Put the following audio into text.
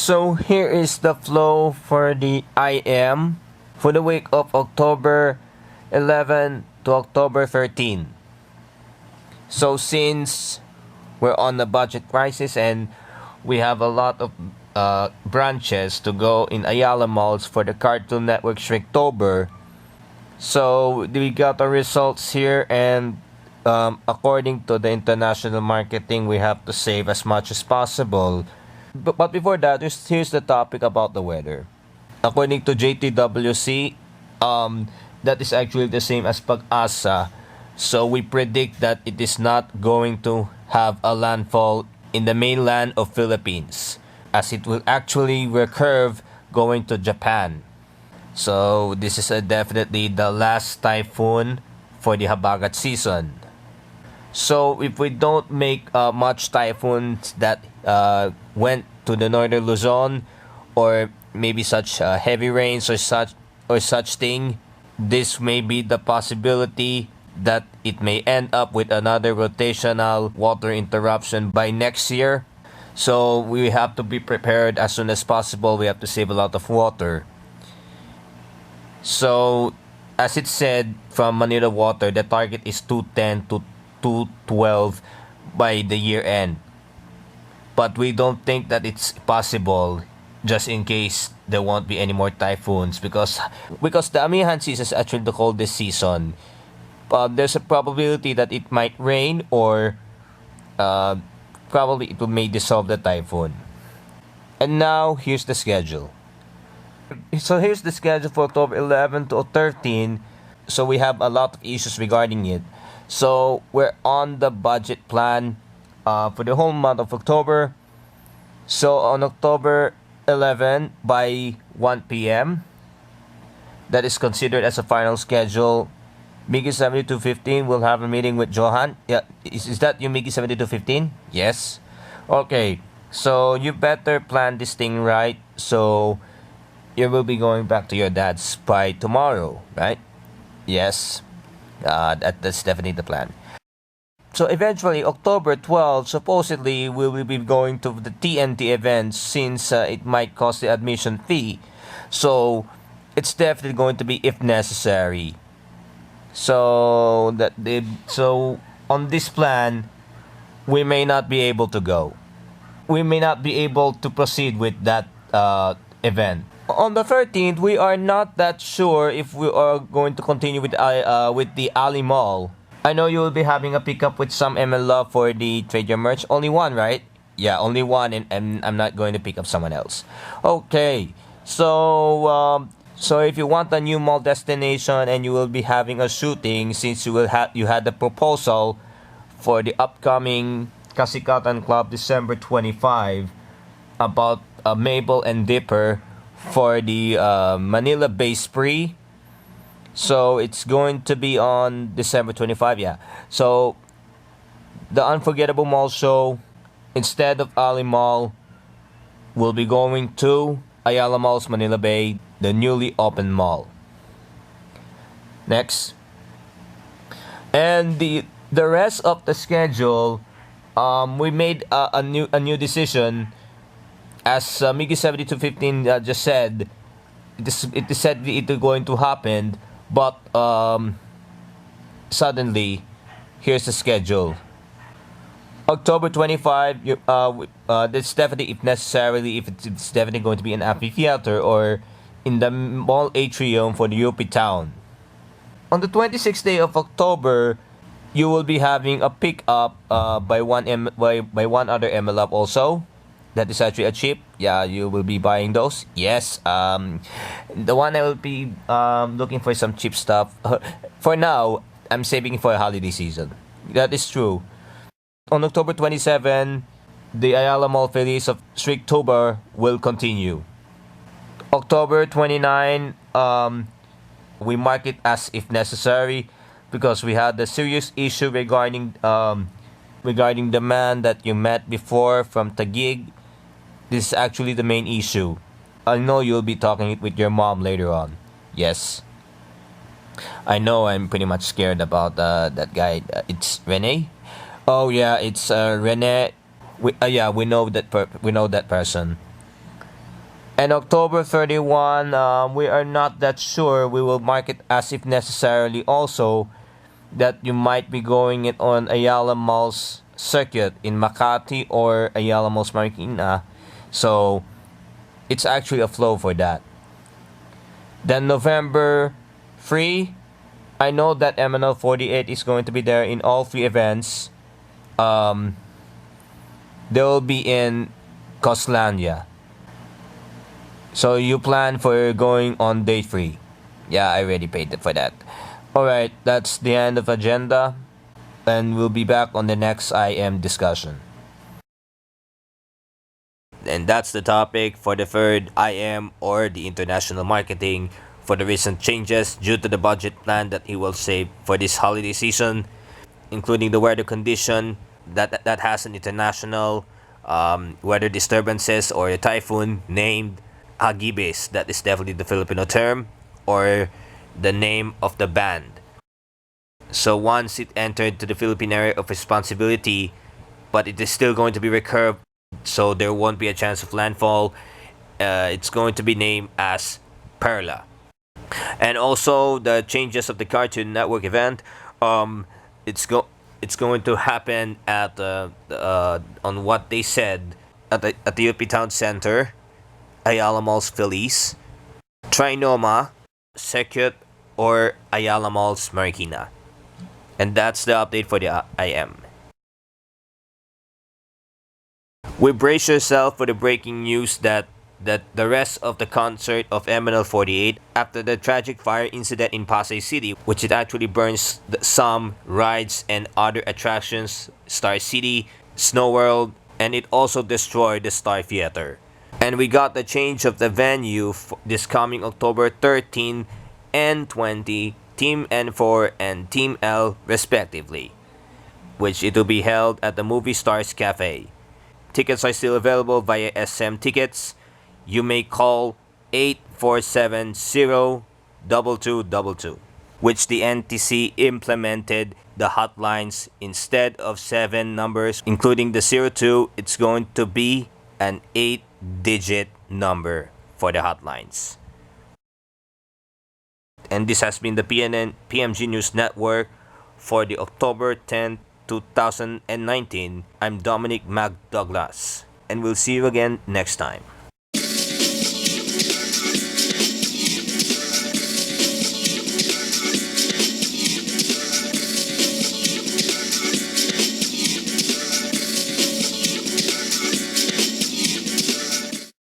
So here is the flow for the IM for the week of October 11 to October 13. So since we're on the budget crisis and we have a lot of branches to go in Ayala malls for the Cartoon Network Shrinktober, so we got the results here, and according to the international marketing, we have to save as much as possible. But before that, here's the topic about the weather. According to JTWC, that is actually the same as Pag-asa. So we predict that it is not going to have a landfall in the mainland of Philippines, as it will actually recurve going to Japan. So this is definitely the last typhoon for the Habagat season. So if we don't make much typhoons that went to the northern Luzon, or maybe such heavy rains or such thing, this may be the possibility that it may end up with another rotational water interruption by next year. So we have to be prepared as soon as possible. We have to save a lot of water. So as it said from Manila Water, the target is 210 to 212 by the year end. But we don't think that it's possible, just in case there won't be any more typhoons, because the Amihan season is actually the coldest season. There's a probability that it might rain, or probably it may dissolve the typhoon. And now here's the schedule. So here's the schedule for October 11 to 13. So we have a lot of issues regarding it. So we're on the budget plan for the whole month of October. So on October 11 by 1 p.m., that is considered as a final schedule. Miggy 7215 will have a meeting with Johan. Yeah, is that you, Miggy 7215? Yes. Okay, so you better plan this thing right. So you will be going back to your dad's by tomorrow, right? Yes. That's definitely the plan. So eventually, October 12, supposedly, we will be going to the TNT event, since it might cost the admission fee. So it's definitely going to be if necessary. So on this plan, we may not be able to go. We may not be able to proceed with that event. On the 13th, we are not that sure if we are going to continue with the Ali Mall. I know you will be having a pickup with some ML Love for the trade your merch. Only one, right? Yeah, only one, and I'm not going to pick up someone else. Okay, so if you want a new mall destination and you will be having a shooting, since you had the proposal for the upcoming Kasikatan Club December 25 about Mabel and Dipper for the Manila Bay Spree. So it's going to be on December 25, yeah. So the Unforgettable Mall Show, instead of Ali Mall, will be going to Ayala Malls Manila Bay, the newly opened mall. Next. And the rest of the schedule, we made a new decision. As Miggy 7215 just said, it is said it is going to happen, but suddenly, here's the schedule. October 25, that's definitely, if necessarily, if it's definitely going to be an amphitheater or in the mall atrium for the UP Town. On the 26th day of October, you will be having a pickup by one other MLF also. That is actually a chip. Yeah, you will be buying those. Yes. The one I will be looking for some cheap stuff. For now, I'm saving for a holiday season. That is true. On October 27, the Ayala Mall Feliz of Shrinktober will continue. October 29, we mark it as if necessary, because we had the serious issue regarding the man that you met before from Taguig. This is actually the main issue. I know you'll be talking with your mom later on. Yes. I know I'm pretty much scared about that guy. It's Rene? Oh yeah, it's Rene. We know that person. And October 31, we are not that sure. We will mark it as if necessarily also that you might be going it on Ayala Malls circuit in Makati or Ayala Malls Marikina. So it's actually a flow for that. Then November 3, I know that MNL 48 is going to be there in all three events. They will be in Coslandia. So you plan for going on day 3. Yeah, I already paid for that. Alright, that's the end of agenda. And we'll be back on the next IM discussion. And that's the topic for the third IM, or the international marketing, for the recent changes due to the budget plan that he will save for this holiday season, including the weather condition that has an international weather disturbances or a typhoon named Agibis. That is definitely the Filipino term, or the name of the band. So once it entered to the Philippine area of responsibility, but it is still going to be recurved, so there won't be a chance of landfall. It's going to be named as Perla. And also the changes of the Cartoon Network event. It's going to happen at on what they said at the UP Town Center, Ayala Malls Feliz, Trinoma, Circuit, or Ayala Malls Marikina. And that's the update for the IM. We brace yourself for the breaking news that the rest of the concert of MNL 48, after the tragic fire incident in Pasay City, which it actually burns some rides and other attractions, Star City, Snow World, and it also destroyed the Star Theater. And we got the change of the venue this coming October 13 and 20, Team N4 and Team L respectively, which it will be held at the Movie Stars Cafe. Tickets are still available via SM Tickets. You may call 8470-2222, which the NTC implemented the hotlines instead of 7 numbers, including the 02. It's going to be an 8-digit number for the hotlines. And this has been the PMG News Network for the October 10th, 2019. I'm Dominic McDouglas, and we'll see you again next time.